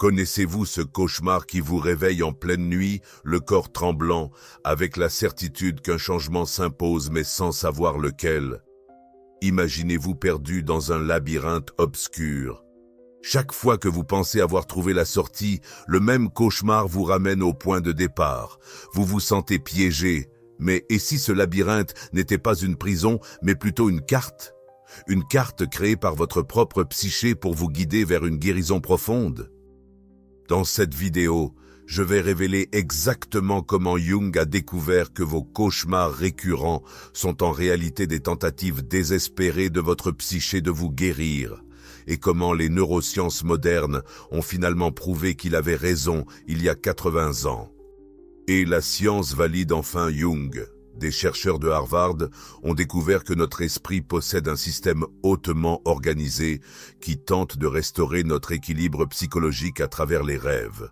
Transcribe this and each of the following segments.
Connaissez-vous ce cauchemar qui vous réveille en pleine nuit, le corps tremblant, avec la certitude qu'un changement s'impose mais sans savoir lequel? Imaginez-vous perdu dans un labyrinthe obscur. Chaque fois que vous pensez avoir trouvé la sortie, le même cauchemar vous ramène au point de départ. Vous vous sentez piégé. Mais et si ce labyrinthe n'était pas une prison, mais plutôt une carte? Une carte créée par votre propre psyché pour vous guider vers une guérison profonde? Dans cette vidéo, je vais révéler exactement comment Jung a découvert que vos cauchemars récurrents sont en réalité des tentatives désespérées de votre psyché de vous guérir, et comment les neurosciences modernes ont finalement prouvé qu'il avait raison il y a 80 ans. Et la science valide enfin Jung. Des chercheurs de Harvard ont découvert que notre esprit possède un système hautement organisé qui tente de restaurer notre équilibre psychologique à travers les rêves.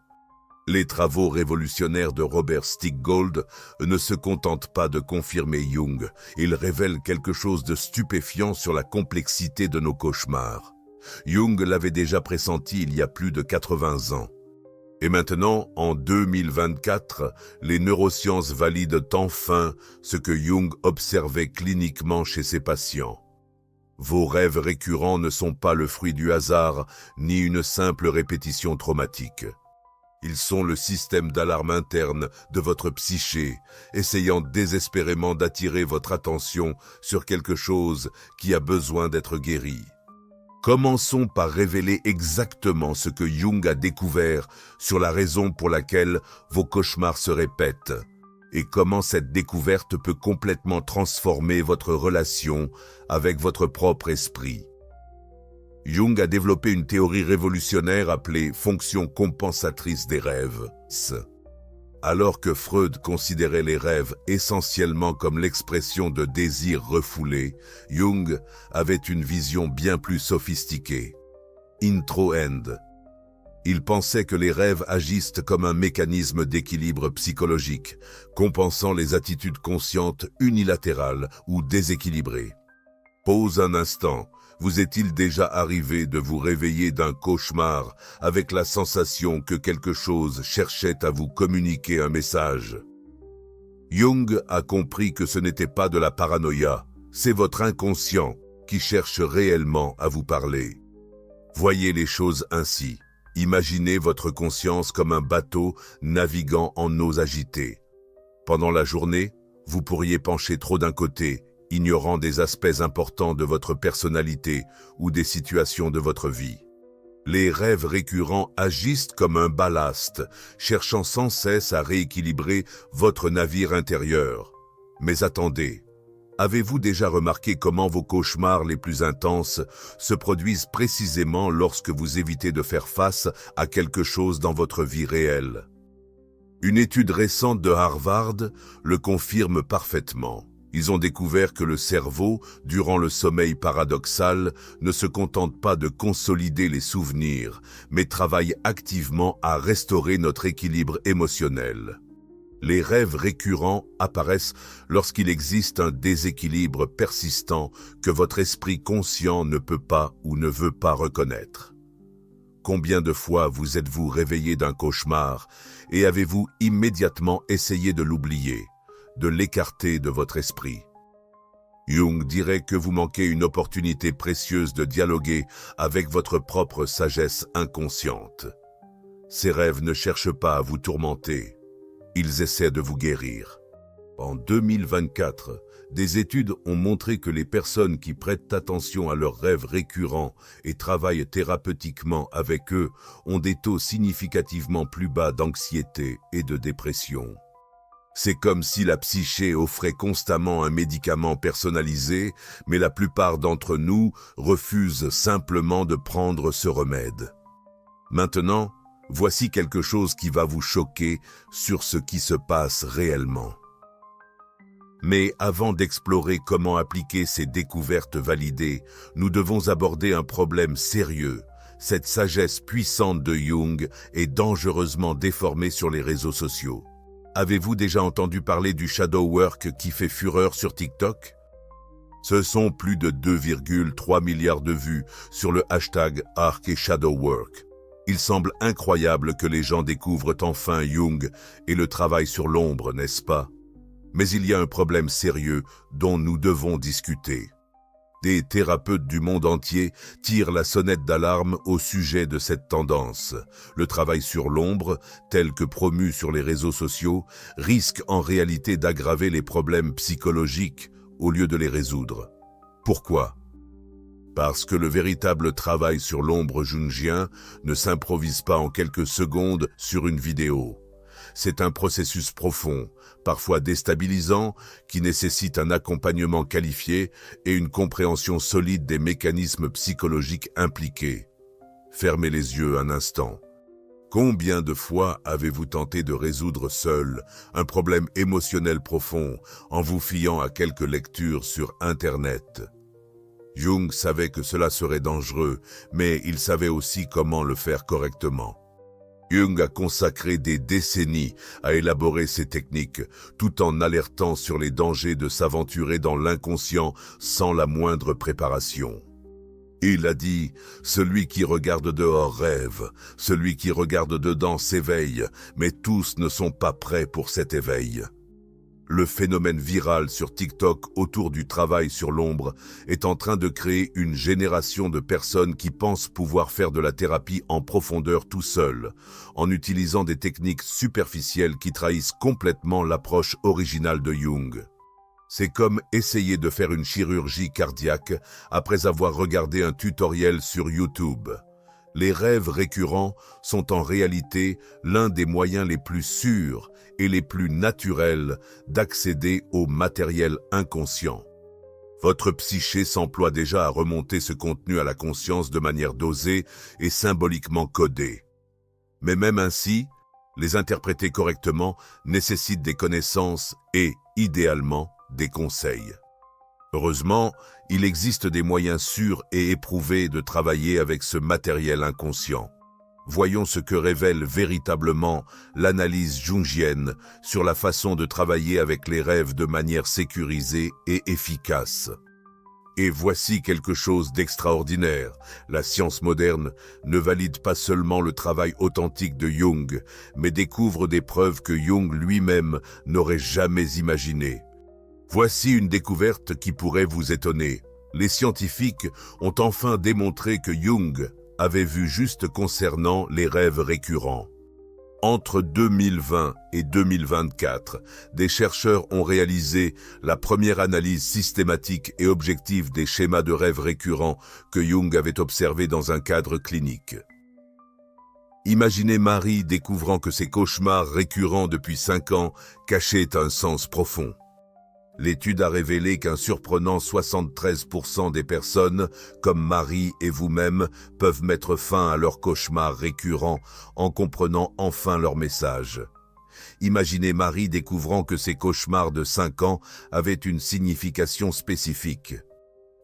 Les travaux révolutionnaires de Robert Stickgold ne se contentent pas de confirmer Jung, ils révèlent quelque chose de stupéfiant sur la complexité de nos cauchemars. Jung l'avait déjà pressenti il y a plus de 80 ans. Et maintenant, en 2024, les neurosciences valident enfin ce que Jung observait cliniquement chez ses patients. Vos rêves récurrents ne sont pas le fruit du hasard, ni une simple répétition traumatique. Ils sont le système d'alarme interne de votre psyché, essayant désespérément d'attirer votre attention sur quelque chose qui a besoin d'être guéri. Commençons par révéler exactement ce que Jung a découvert sur la raison pour laquelle vos cauchemars se répètent et comment cette découverte peut complètement transformer votre relation avec votre propre esprit. Jung a développé une théorie révolutionnaire appelée fonction compensatrice des rêves. Alors que Freud considérait les rêves essentiellement comme l'expression de désirs refoulés, Jung avait une vision bien plus sophistiquée. Intro-end. Il pensait que les rêves agissent comme un mécanisme d'équilibre psychologique, compensant les attitudes conscientes unilatérales ou déséquilibrées. Pause un instant. Vous est-il déjà arrivé de vous réveiller d'un cauchemar avec la sensation que quelque chose cherchait à vous communiquer un message? Jung a compris que ce n'était pas de la paranoïa, c'est votre inconscient qui cherche réellement à vous parler. Voyez les choses ainsi. Imaginez votre conscience comme un bateau naviguant en eaux agitées. Pendant la journée, vous pourriez pencher trop d'un côté, ignorant des aspects importants de votre personnalité ou des situations de votre vie. Les rêves récurrents agissent comme un ballast, cherchant sans cesse à rééquilibrer votre navire intérieur. Mais attendez, avez-vous déjà remarqué comment vos cauchemars les plus intenses se produisent précisément lorsque vous évitez de faire face à quelque chose dans votre vie réelle? Une étude récente de Harvard le confirme parfaitement. Ils ont découvert que le cerveau, durant le sommeil paradoxal, ne se contente pas de consolider les souvenirs, mais travaille activement à restaurer notre équilibre émotionnel. Les rêves récurrents apparaissent lorsqu'il existe un déséquilibre persistant que votre esprit conscient ne peut pas ou ne veut pas reconnaître. Combien de fois vous êtes-vous réveillé d'un cauchemar et avez-vous immédiatement essayé de l'oublier, de l'écarter de votre esprit? Jung dirait que vous manquez une opportunité précieuse de dialoguer avec votre propre sagesse inconsciente. Ces rêves ne cherchent pas à vous tourmenter, ils essaient de vous guérir. En 2024, des études ont montré que les personnes qui prêtent attention à leurs rêves récurrents et travaillent thérapeutiquement avec eux ont des taux significativement plus bas d'anxiété et de dépression. C'est comme si la psyché offrait constamment un médicament personnalisé, mais la plupart d'entre nous refusent simplement de prendre ce remède. Maintenant, voici quelque chose qui va vous choquer sur ce qui se passe réellement. Mais avant d'explorer comment appliquer ces découvertes validées, nous devons aborder un problème sérieux. Cette sagesse puissante de Jung est dangereusement déformée sur les réseaux sociaux. Avez-vous déjà entendu parler du shadow work qui fait fureur sur TikTok? Ce sont plus de 2,3 milliards de vues sur le hashtag Arc et Shadow Work. Il semble incroyable que les gens découvrent enfin Jung et le travail sur l'ombre, n'est-ce pas? Mais il y a un problème sérieux dont nous devons discuter. Des thérapeutes du monde entier tirent la sonnette d'alarme au sujet de cette tendance. Le travail sur l'ombre, tel que promu sur les réseaux sociaux, risque en réalité d'aggraver les problèmes psychologiques au lieu de les résoudre. Pourquoi? Parce que le véritable travail sur l'ombre jungien ne s'improvise pas en quelques secondes sur une vidéo. C'est un processus profond, parfois déstabilisant, qui nécessite un accompagnement qualifié et une compréhension solide des mécanismes psychologiques impliqués. Fermez les yeux un instant. Combien de fois avez-vous tenté de résoudre seul un problème émotionnel profond en vous fiant à quelques lectures sur Internet? Jung savait que cela serait dangereux, mais il savait aussi comment le faire correctement. Jung a consacré des décennies à élaborer ces techniques, tout en alertant sur les dangers de s'aventurer dans l'inconscient sans la moindre préparation. Il a dit « Celui qui regarde dehors rêve, celui qui regarde dedans s'éveille, mais tous ne sont pas prêts pour cet éveil. » Le phénomène viral sur TikTok autour du travail sur l'ombre est en train de créer une génération de personnes qui pensent pouvoir faire de la thérapie en profondeur tout seul, en utilisant des techniques superficielles qui trahissent complètement l'approche originale de Jung. C'est comme essayer de faire une chirurgie cardiaque après avoir regardé un tutoriel sur YouTube. Les rêves récurrents sont en réalité l'un des moyens les plus sûrs et les plus naturels d'accéder au matériel inconscient. Votre psyché s'emploie déjà à remonter ce contenu à la conscience de manière dosée et symboliquement codée. Mais même ainsi, les interpréter correctement nécessite des connaissances et, idéalement, des conseils. Heureusement, il existe des moyens sûrs et éprouvés de travailler avec ce matériel inconscient. Voyons ce que révèle véritablement l'analyse jungienne sur la façon de travailler avec les rêves de manière sécurisée et efficace. Et voici quelque chose d'extraordinaire. La science moderne ne valide pas seulement le travail authentique de Jung, mais découvre des preuves que Jung lui-même n'aurait jamais imaginées. Voici une découverte qui pourrait vous étonner. Les scientifiques ont enfin démontré que Jung avait vu juste concernant les rêves récurrents. Entre 2020 et 2024, des chercheurs ont réalisé la première analyse systématique et objective des schémas de rêves récurrents que Jung avait observés dans un cadre clinique. Imaginez Marie découvrant que ses cauchemars récurrents depuis 5 ans cachaient un sens profond. L'étude a révélé qu'un surprenant 73% des personnes, comme Marie et vous-même, peuvent mettre fin à leurs cauchemars récurrents en comprenant enfin leur message. Imaginez Marie découvrant que ses cauchemars de 5 ans avaient une signification spécifique.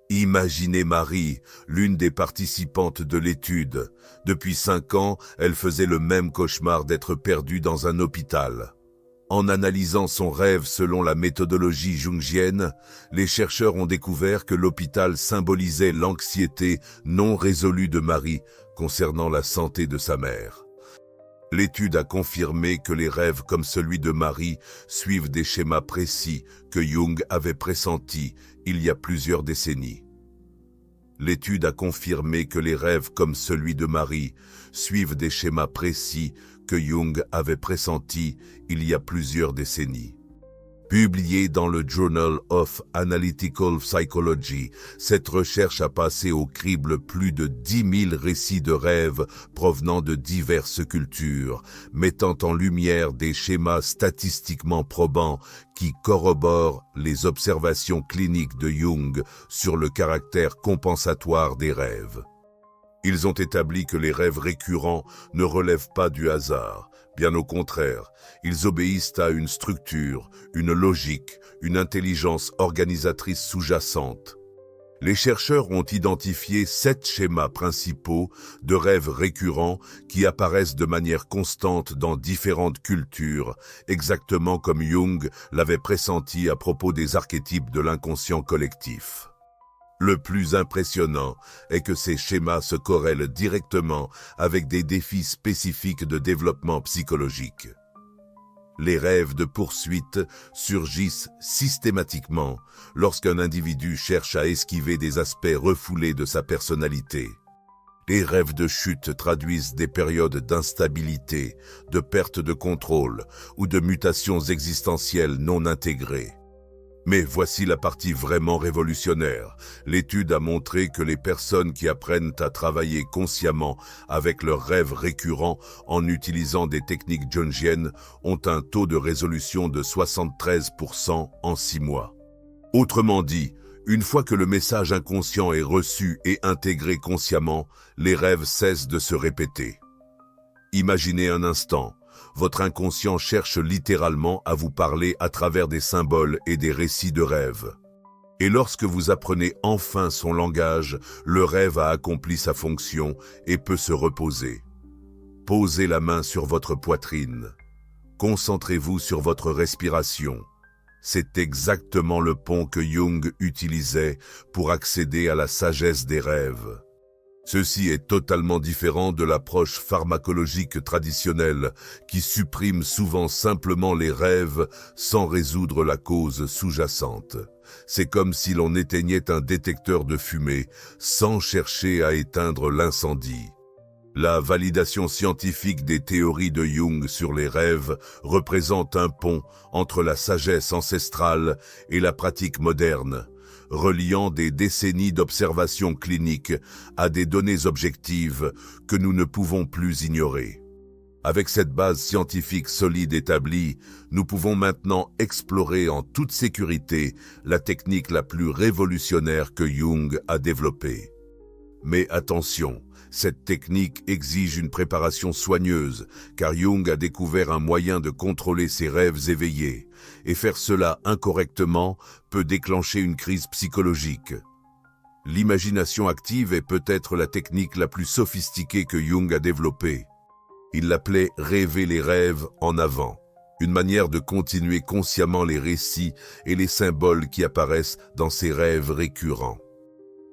Imaginez Marie, l'une des participantes de l'étude. Depuis 5 ans, elle faisait le même cauchemar d'être perdue dans un hôpital. En analysant son rêve selon la méthodologie jungienne, les chercheurs ont découvert que l'hôpital symbolisait l'anxiété non résolue de Marie concernant la santé de sa mère. L'étude a confirmé que les rêves comme celui de Marie suivent des schémas précis que Jung avait pressentis il y a plusieurs décennies. L'étude a confirmé que les rêves comme celui de Marie suivent des schémas précis que Jung avait pressentis il y a plusieurs décennies. Publiée dans le Journal of Analytical Psychology, cette recherche a passé au crible plus de 10 000 récits de rêves provenant de diverses cultures, mettant en lumière des schémas statistiquement probants qui corroborent les observations cliniques de Jung sur le caractère compensatoire des rêves. Ils ont établi que les rêves récurrents ne relèvent pas du hasard. Bien au contraire, ils obéissent à une structure, une logique, une intelligence organisatrice sous-jacente. Les chercheurs ont identifié 7 schémas principaux de rêves récurrents qui apparaissent de manière constante dans différentes cultures, exactement comme Jung l'avait pressenti à propos des archétypes de l'inconscient collectif. Le plus impressionnant est que ces schémas se corrèlent directement avec des défis spécifiques de développement psychologique. Les rêves de poursuite surgissent systématiquement lorsqu'un individu cherche à esquiver des aspects refoulés de sa personnalité. Les rêves de chute traduisent des périodes d'instabilité, de perte de contrôle ou de mutations existentielles non intégrées. Mais voici la partie vraiment révolutionnaire. L'étude a montré que les personnes qui apprennent à travailler consciemment avec leurs rêves récurrents en utilisant des techniques jungiennes ont un taux de résolution de 73% en 6 mois. Autrement dit, une fois que le message inconscient est reçu et intégré consciemment, les rêves cessent de se répéter. Imaginez un instant. Votre inconscient cherche littéralement à vous parler à travers des symboles et des récits de rêves. Et lorsque vous apprenez enfin son langage, le rêve a accompli sa fonction et peut se reposer. Posez la main sur votre poitrine. Concentrez-vous sur votre respiration. C'est exactement le pont que Jung utilisait pour accéder à la sagesse des rêves. Ceci est totalement différent de l'approche pharmacologique traditionnelle qui supprime souvent simplement les rêves sans résoudre la cause sous-jacente. C'est comme si l'on éteignait un détecteur de fumée sans chercher à éteindre l'incendie. La validation scientifique des théories de Jung sur les rêves représente un pont entre la sagesse ancestrale et la pratique moderne, reliant des décennies d'observations cliniques à des données objectives que nous ne pouvons plus ignorer. Avec cette base scientifique solide établie, nous pouvons maintenant explorer en toute sécurité la technique la plus révolutionnaire que Jung a développée. Mais attention, cette technique exige une préparation soigneuse, car Jung a découvert un moyen de contrôler ses rêves éveillés, et faire cela incorrectement peut déclencher une crise psychologique. L'imagination active est peut-être la technique la plus sophistiquée que Jung a développée. Il l'appelait « rêver les rêves en avant », une manière de continuer consciemment les récits et les symboles qui apparaissent dans ses rêves récurrents.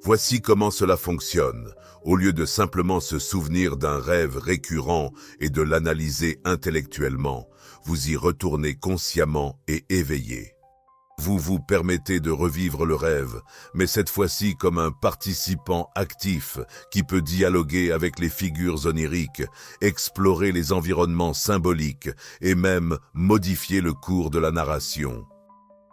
Voici comment cela fonctionne. Au lieu de simplement se souvenir d'un rêve récurrent et de l'analyser intellectuellement, vous y retournez consciemment et éveillé. Vous vous permettez de revivre le rêve, mais cette fois-ci comme un participant actif qui peut dialoguer avec les figures oniriques, explorer les environnements symboliques et même modifier le cours de la narration.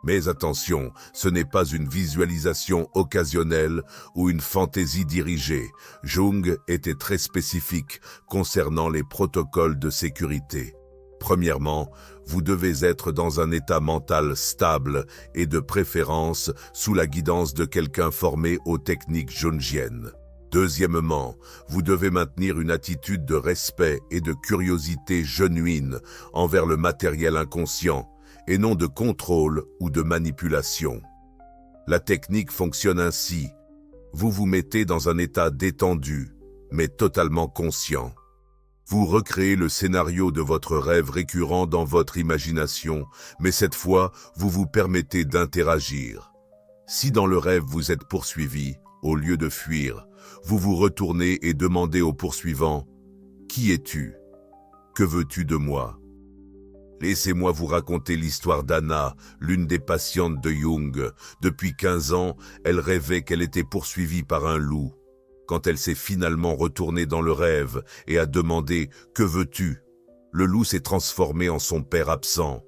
Mais attention, ce n'est pas une visualisation occasionnelle ou une fantaisie dirigée. Jung était très spécifique concernant les protocoles de sécurité. Premièrement, vous devez être dans un état mental stable et de préférence sous la guidance de quelqu'un formé aux techniques jungiennes. Deuxièmement, vous devez maintenir une attitude de respect et de curiosité genuine envers le matériel inconscient, et non de contrôle ou de manipulation. La technique fonctionne ainsi. Vous vous mettez dans un état détendu, mais totalement conscient. Vous recréez le scénario de votre rêve récurrent dans votre imagination, mais cette fois, vous vous permettez d'interagir. Si dans le rêve vous êtes poursuivi, au lieu de fuir, vous vous retournez et demandez au poursuivant « Qui es-tu ? Que veux-tu de moi ?» Laissez-moi vous raconter l'histoire d'Anna, l'une des patientes de Jung. Depuis 15 ans, elle rêvait qu'elle était poursuivie par un loup. Quand elle s'est finalement retournée dans le rêve et a demandé « Que veux-tu ?», le loup s'est transformé en son père absent.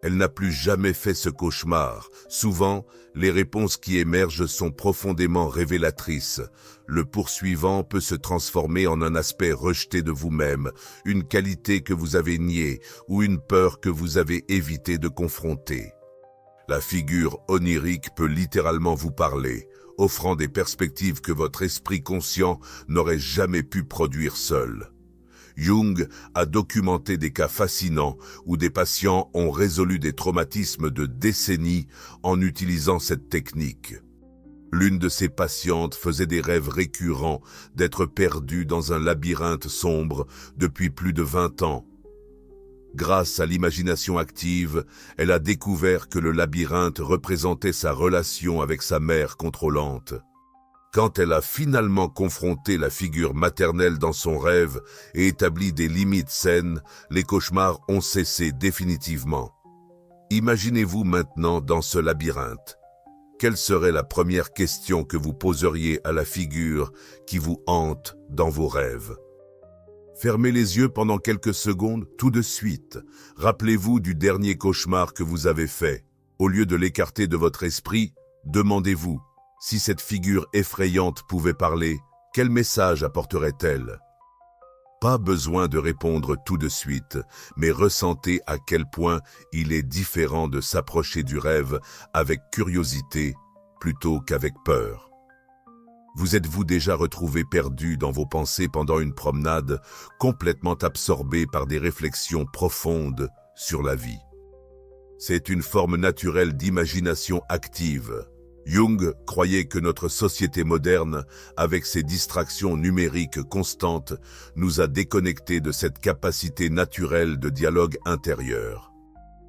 Elle n'a plus jamais fait ce cauchemar. Souvent, les réponses qui émergent sont profondément révélatrices. Le poursuivant peut se transformer en un aspect rejeté de vous-même, une qualité que vous avez niée ou une peur que vous avez évité de confronter. La figure onirique peut littéralement vous parler, offrant des perspectives que votre esprit conscient n'aurait jamais pu produire seul. Jung a documenté des cas fascinants où des patients ont résolu des traumatismes de décennies en utilisant cette technique. L'une de ces patientes faisait des rêves récurrents d'être perdue dans un labyrinthe sombre depuis plus de 20 ans. Grâce à l'imagination active, elle a découvert que le labyrinthe représentait sa relation avec sa mère contrôlante. Quand elle a finalement confronté la figure maternelle dans son rêve et établi des limites saines, les cauchemars ont cessé définitivement. Imaginez-vous maintenant dans ce labyrinthe. Quelle serait la première question que vous poseriez à la figure qui vous hante dans vos rêves? Fermez les yeux pendant quelques secondes tout de suite. Rappelez-vous du dernier cauchemar que vous avez fait. Au lieu de l'écarter de votre esprit, demandez-vous, si cette figure effrayante pouvait parler, quel message apporterait-elle? Pas besoin de répondre tout de suite, mais ressentez à quel point il est différent de s'approcher du rêve avec curiosité plutôt qu'avec peur. Vous êtes-vous déjà retrouvé perdu dans vos pensées pendant une promenade, complètement absorbé par des réflexions profondes sur la vie? C'est une forme naturelle d'imagination active. Jung croyait que notre société moderne, avec ses distractions numériques constantes, nous a déconnectés de cette capacité naturelle de dialogue intérieur.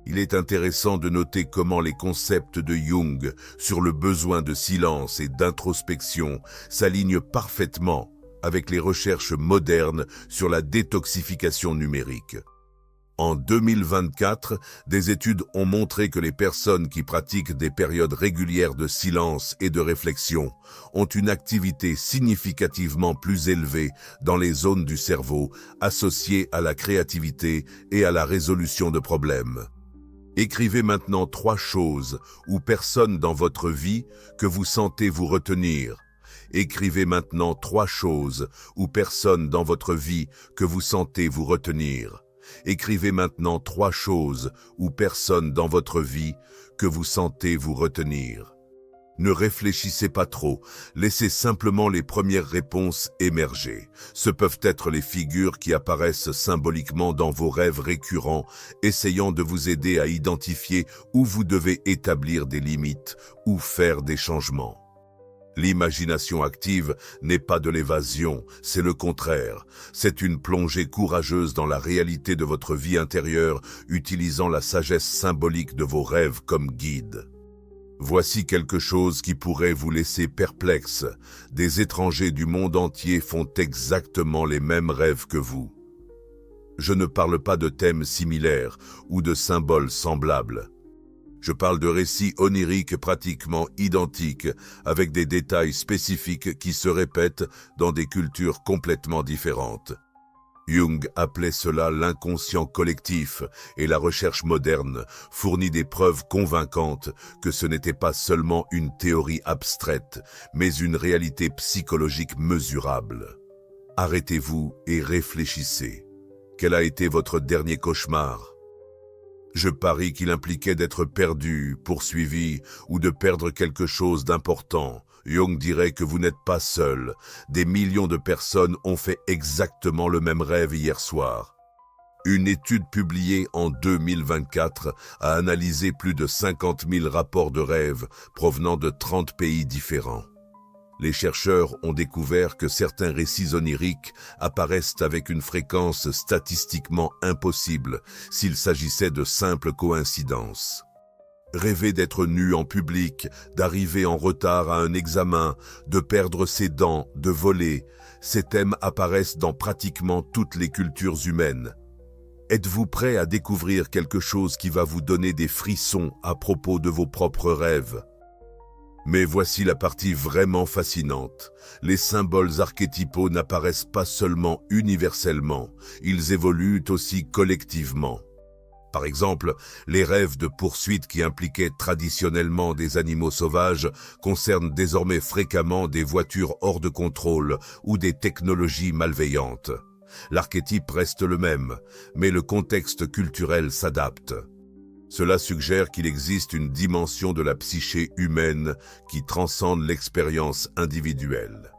Il est intéressant de noter comment les concepts de Jung sur le besoin de silence et d'introspection s'alignent parfaitement avec les recherches modernes sur la détoxification numérique. En 2024, des études ont montré que les personnes qui pratiquent des périodes régulières de silence et de réflexion ont une activité significativement plus élevée dans les zones du cerveau associées à la créativité et à la résolution de problèmes. Écrivez maintenant 3 choses ou personnes dans votre vie que vous sentez vous retenir. Écrivez maintenant 3 choses ou personnes dans votre vie que vous sentez vous retenir. Écrivez maintenant 3 choses ou personnes dans votre vie que vous sentez vous retenir. Ne réfléchissez pas trop, laissez simplement les premières réponses émerger. Ce peuvent être les figures qui apparaissent symboliquement dans vos rêves récurrents, essayant de vous aider à identifier où vous devez établir des limites ou faire des changements. L'imagination active n'est pas de l'évasion, c'est le contraire. C'est une plongée courageuse dans la réalité de votre vie intérieure, utilisant la sagesse symbolique de vos rêves comme guide. Voici quelque chose qui pourrait vous laisser perplexe. Des étrangers du monde entier font exactement les mêmes rêves que vous. Je ne parle pas de thèmes similaires ou de symboles semblables. Je parle de récits oniriques pratiquement identiques, avec des détails spécifiques qui se répètent dans des cultures complètement différentes. Jung appelait cela l'inconscient collectif, et la recherche moderne fournit des preuves convaincantes que ce n'était pas seulement une théorie abstraite, mais une réalité psychologique mesurable. Arrêtez-vous et réfléchissez. Quel a été votre dernier cauchemar ? Je parie qu'il impliquait d'être perdu, poursuivi ou de perdre quelque chose d'important. Jung dirait que vous n'êtes pas seul. Des millions de personnes ont fait exactement le même rêve hier soir. Une étude publiée en 2024 a analysé plus de 50 000 rapports de rêves provenant de 30 pays différents. Les chercheurs ont découvert que certains récits oniriques apparaissent avec une fréquence statistiquement impossible s'il s'agissait de simples coïncidences. Rêver d'être nu en public, d'arriver en retard à un examen, de perdre ses dents, de voler, ces thèmes apparaissent dans pratiquement toutes les cultures humaines. Êtes-vous prêt à découvrir quelque chose qui va vous donner des frissons à propos de vos propres rêves ? Mais voici la partie vraiment fascinante. Les symboles archétypaux n'apparaissent pas seulement universellement, ils évoluent aussi collectivement. Par exemple, les rêves de poursuite qui impliquaient traditionnellement des animaux sauvages concernent désormais fréquemment des voitures hors de contrôle ou des technologies malveillantes. L'archétype reste le même, mais le contexte culturel s'adapte. Cela suggère qu'il existe une dimension de la psyché humaine qui transcende l'expérience individuelle.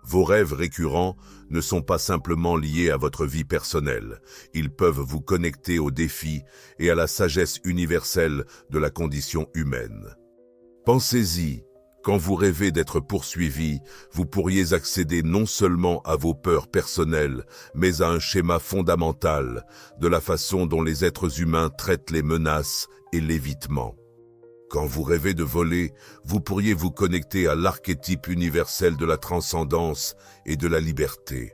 Vos rêves récurrents ne sont pas simplement liés à votre vie personnelle. Ils peuvent vous connecter aux défis et à la sagesse universelle de la condition humaine. Pensez-y, quand vous rêvez d'être poursuivi, vous pourriez accéder non seulement à vos peurs personnelles, mais à un schéma fondamental de la façon dont les êtres humains traitent les menaces et l'évitement. Quand vous rêvez de voler, vous pourriez vous connecter à l'archétype universel de la transcendance et de la liberté.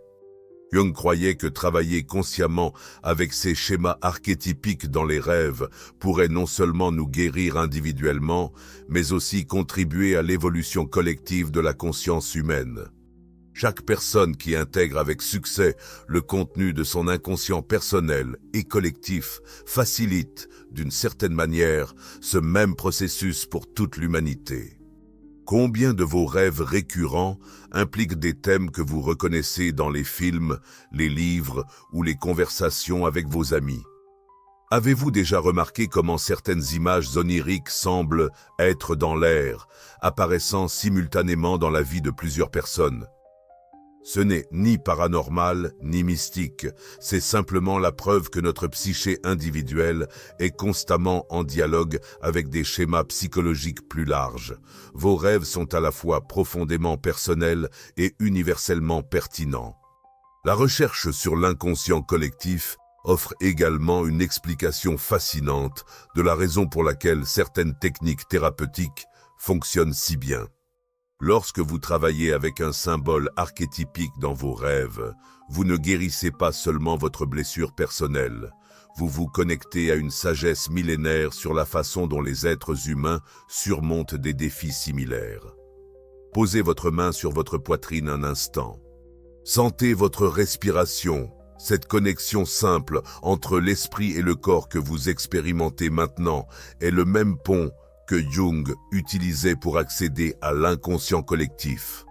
Jung croyait que travailler consciemment avec ces schémas archétypiques dans les rêves pourrait non seulement nous guérir individuellement, mais aussi contribuer à l'évolution collective de la conscience humaine. Chaque personne qui intègre avec succès le contenu de son inconscient personnel et collectif facilite, d'une certaine manière, ce même processus pour toute l'humanité. Combien de vos rêves récurrents impliquent des thèmes que vous reconnaissez dans les films, les livres ou les conversations avec vos amis? Avez-vous déjà remarqué comment certaines images oniriques semblent être dans l'air, apparaissant simultanément dans la vie de plusieurs personnes? Ce n'est ni paranormal, ni mystique, c'est simplement la preuve que notre psyché individuelle est constamment en dialogue avec des schémas psychologiques plus larges. Vos rêves sont à la fois profondément personnels et universellement pertinents. La recherche sur l'inconscient collectif offre également une explication fascinante de la raison pour laquelle certaines techniques thérapeutiques fonctionnent si bien. Lorsque vous travaillez avec un symbole archétypique dans vos rêves, vous ne guérissez pas seulement votre blessure personnelle, vous vous connectez à une sagesse millénaire sur la façon dont les êtres humains surmontent des défis similaires. Posez votre main sur votre poitrine un instant. Sentez votre respiration, cette connexion simple entre l'esprit et le corps que vous expérimentez maintenant est le même pont que Jung utilisait pour accéder à l'inconscient collectif.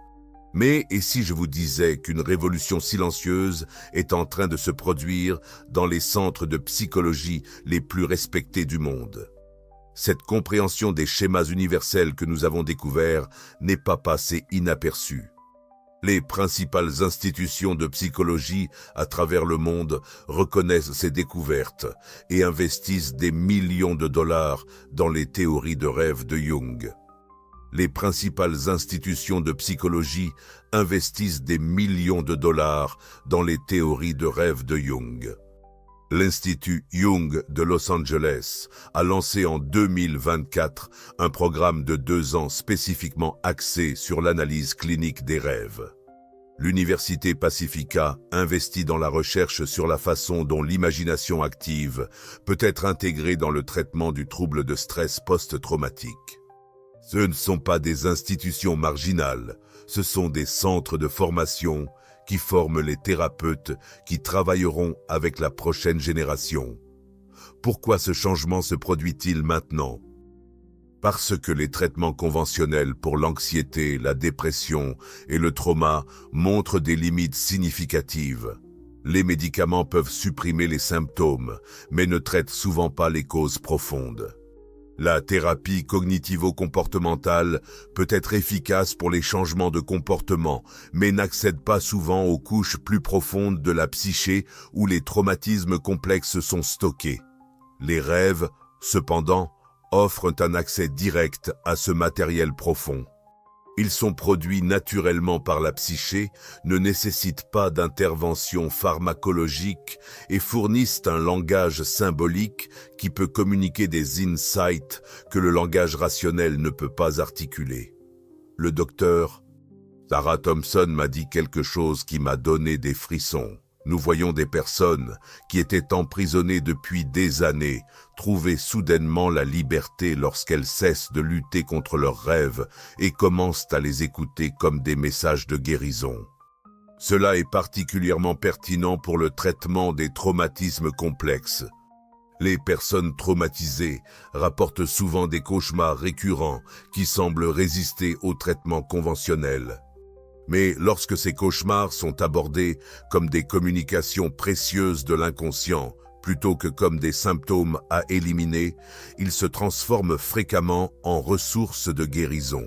Mais et si je vous disais qu'une révolution silencieuse est en train de se produire dans les centres de psychologie les plus respectés du monde? Cette compréhension des schémas universels que nous avons découverts n'est pas passée inaperçue. Les principales institutions de psychologie à travers le monde reconnaissent ces découvertes et investissent des millions de dollars dans les théories de rêve de Jung. Les principales institutions de psychologie investissent des millions de dollars dans les théories de rêve de Jung. L'Institut Jung de Los Angeles a lancé en 2024 un programme de 2 ans spécifiquement axé sur l'analyse clinique des rêves. L'Université Pacifica investit dans la recherche sur la façon dont l'imagination active peut être intégrée dans le traitement du trouble de stress post-traumatique. Ce ne sont pas des institutions marginales, ce sont des centres de formation qui forment les thérapeutes qui travailleront avec la prochaine génération. Pourquoi ce changement se produit-il maintenant? Parce que les traitements conventionnels pour l'anxiété, la dépression et le trauma montrent des limites significatives. Les médicaments peuvent supprimer les symptômes, mais ne traitent souvent pas les causes profondes. La thérapie cognitivo-comportementale peut être efficace pour les changements de comportement, mais n'accède pas souvent aux couches plus profondes de la psyché où les traumatismes complexes sont stockés. Les rêves, cependant, offrent un accès direct à ce matériel profond. Ils sont produits naturellement par la psyché, ne nécessitent pas d'intervention pharmacologique et fournissent un langage symbolique qui peut communiquer des insights que le langage rationnel ne peut pas articuler. Le docteur Sarah Thompson m'a dit quelque chose qui m'a donné des frissons. Nous voyons des personnes qui étaient emprisonnées depuis des années trouver soudainement la liberté lorsqu'elles cessent de lutter contre leurs rêves et commencent à les écouter comme des messages de guérison. Cela est particulièrement pertinent pour le traitement des traumatismes complexes. Les personnes traumatisées rapportent souvent des cauchemars récurrents qui semblent résister au traitement conventionnel. Mais lorsque ces cauchemars sont abordés comme des communications précieuses de l'inconscient, plutôt que comme des symptômes à éliminer, ils se transforment fréquemment en ressources de guérison.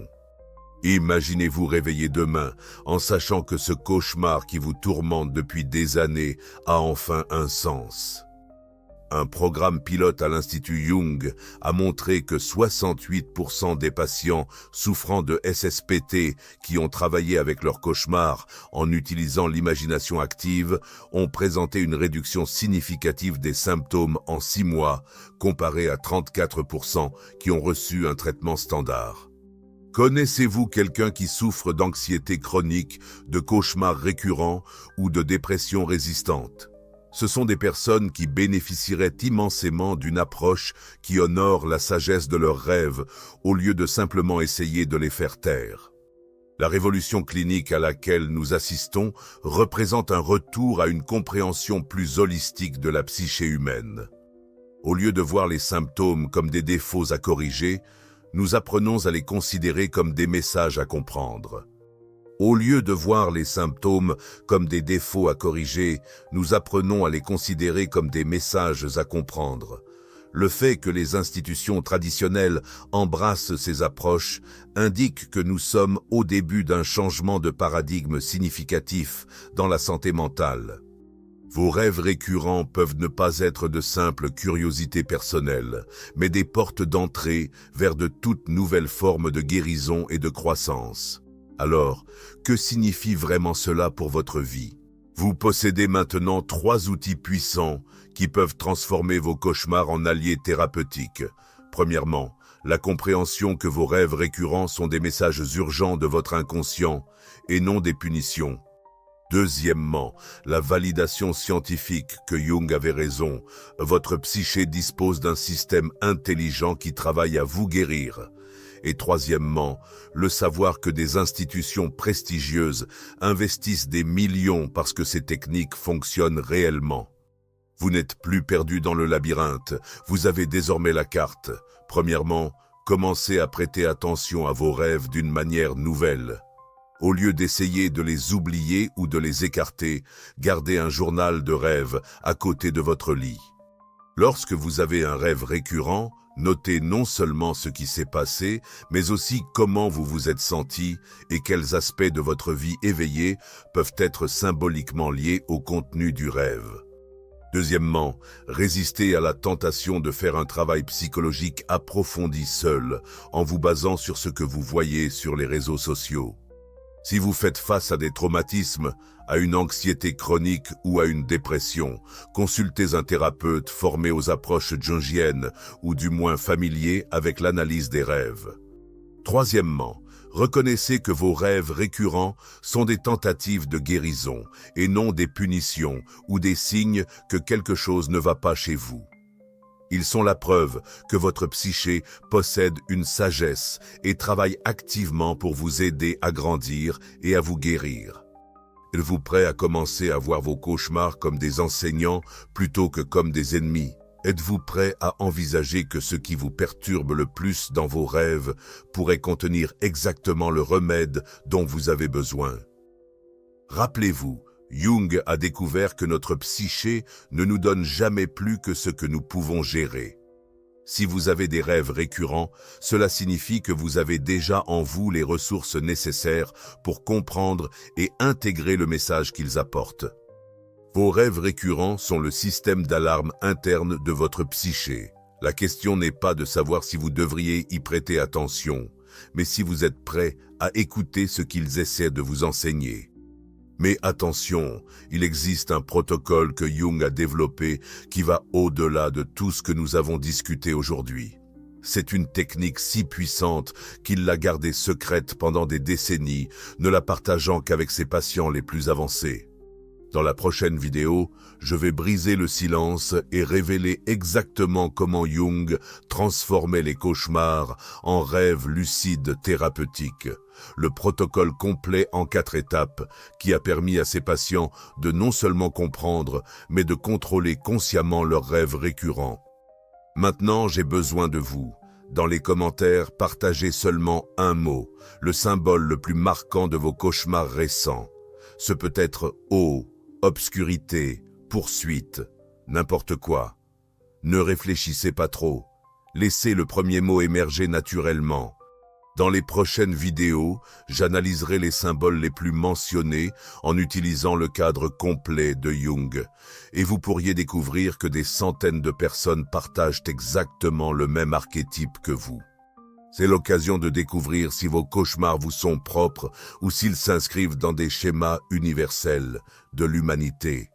Imaginez-vous réveiller demain en sachant que ce cauchemar qui vous tourmente depuis des années a enfin un sens. Un programme pilote à l'Institut Jung a montré que 68% des patients souffrant de SSPT qui ont travaillé avec leur cauchemar en utilisant l'imagination active ont présenté une réduction significative des symptômes en 6 mois, comparé à 34% qui ont reçu un traitement standard. Connaissez-vous quelqu'un qui souffre d'anxiété chronique, de cauchemars récurrents ou de dépression résistante? Ce sont des personnes qui bénéficieraient immensément d'une approche qui honore la sagesse de leurs rêves au lieu de simplement essayer de les faire taire. La révolution clinique à laquelle nous assistons représente un retour à une compréhension plus holistique de la psyché humaine. Au lieu de voir les symptômes comme des défauts à corriger, nous apprenons à les considérer comme des messages à comprendre. Au lieu de voir les symptômes comme des défauts à corriger, nous apprenons à les considérer comme des messages à comprendre. Le fait que les institutions traditionnelles embrassent ces approches indique que nous sommes au début d'un changement de paradigme significatif dans la santé mentale. Vos rêves récurrents peuvent ne pas être de simples curiosités personnelles, mais des portes d'entrée vers de toutes nouvelles formes de guérison et de croissance. Alors, que signifie vraiment cela pour votre vie? Vous possédez maintenant 3 outils puissants qui peuvent transformer vos cauchemars en alliés thérapeutiques. Premièrement, la compréhension que vos rêves récurrents sont des messages urgents de votre inconscient et non des punitions. Deuxièmement, la validation scientifique que Jung avait raison. Votre psyché dispose d'un système intelligent qui travaille à vous guérir. Et troisièmement, le savoir que des institutions prestigieuses investissent des millions parce que ces techniques fonctionnent réellement. Vous n'êtes plus perdu dans le labyrinthe, vous avez désormais la carte. Premièrement, commencez à prêter attention à vos rêves d'une manière nouvelle. Au lieu d'essayer de les oublier ou de les écarter, gardez un journal de rêves à côté de votre lit. Lorsque vous avez un rêve récurrent, notez non seulement ce qui s'est passé, mais aussi comment vous vous êtes senti et quels aspects de votre vie éveillée peuvent être symboliquement liés au contenu du rêve. Deuxièmement, résistez à la tentation de faire un travail psychologique approfondi seul, en vous basant sur ce que vous voyez sur les réseaux sociaux. Si vous faites face à des traumatismes, à une anxiété chronique ou à une dépression, consultez un thérapeute formé aux approches jungiennes ou du moins familier avec l'analyse des rêves. Troisièmement, reconnaissez que vos rêves récurrents sont des tentatives de guérison et non des punitions ou des signes que quelque chose ne va pas chez vous. Ils sont la preuve que votre psyché possède une sagesse et travaille activement pour vous aider à grandir et à vous guérir. Êtes-vous prêt à commencer à voir vos cauchemars comme des enseignants plutôt que comme des ennemis? Êtes-vous prêt à envisager que ce qui vous perturbe le plus dans vos rêves pourrait contenir exactement le remède dont vous avez besoin? Rappelez-vous, Jung a découvert que notre psyché ne nous donne jamais plus que ce que nous pouvons gérer. Si vous avez des rêves récurrents, cela signifie que vous avez déjà en vous les ressources nécessaires pour comprendre et intégrer le message qu'ils apportent. Vos rêves récurrents sont le système d'alarme interne de votre psyché. La question n'est pas de savoir si vous devriez y prêter attention, mais si vous êtes prêt à écouter ce qu'ils essaient de vous enseigner. Mais attention, il existe un protocole que Jung a développé qui va au-delà de tout ce que nous avons discuté aujourd'hui. C'est une technique si puissante qu'il l'a gardée secrète pendant des décennies, ne la partageant qu'avec ses patients les plus avancés. Dans la prochaine vidéo, je vais briser le silence et révéler exactement comment Jung transformait les cauchemars en rêves lucides thérapeutiques. Le protocole complet en 4 étapes qui a permis à ses patients de non seulement comprendre, mais de contrôler consciemment leurs rêves récurrents. Maintenant, j'ai besoin de vous. Dans les commentaires, partagez seulement un mot, le symbole le plus marquant de vos cauchemars récents. Ce peut être eau, obscurité, poursuite, n'importe quoi. Ne réfléchissez pas trop. Laissez le premier mot émerger naturellement. Dans les prochaines vidéos, j'analyserai les symboles les plus mentionnés en utilisant le cadre complet de Jung. Et vous pourriez découvrir que des centaines de personnes partagent exactement le même archétype que vous. C'est l'occasion de découvrir si vos cauchemars vous sont propres ou s'ils s'inscrivent dans des schémas universels de l'humanité.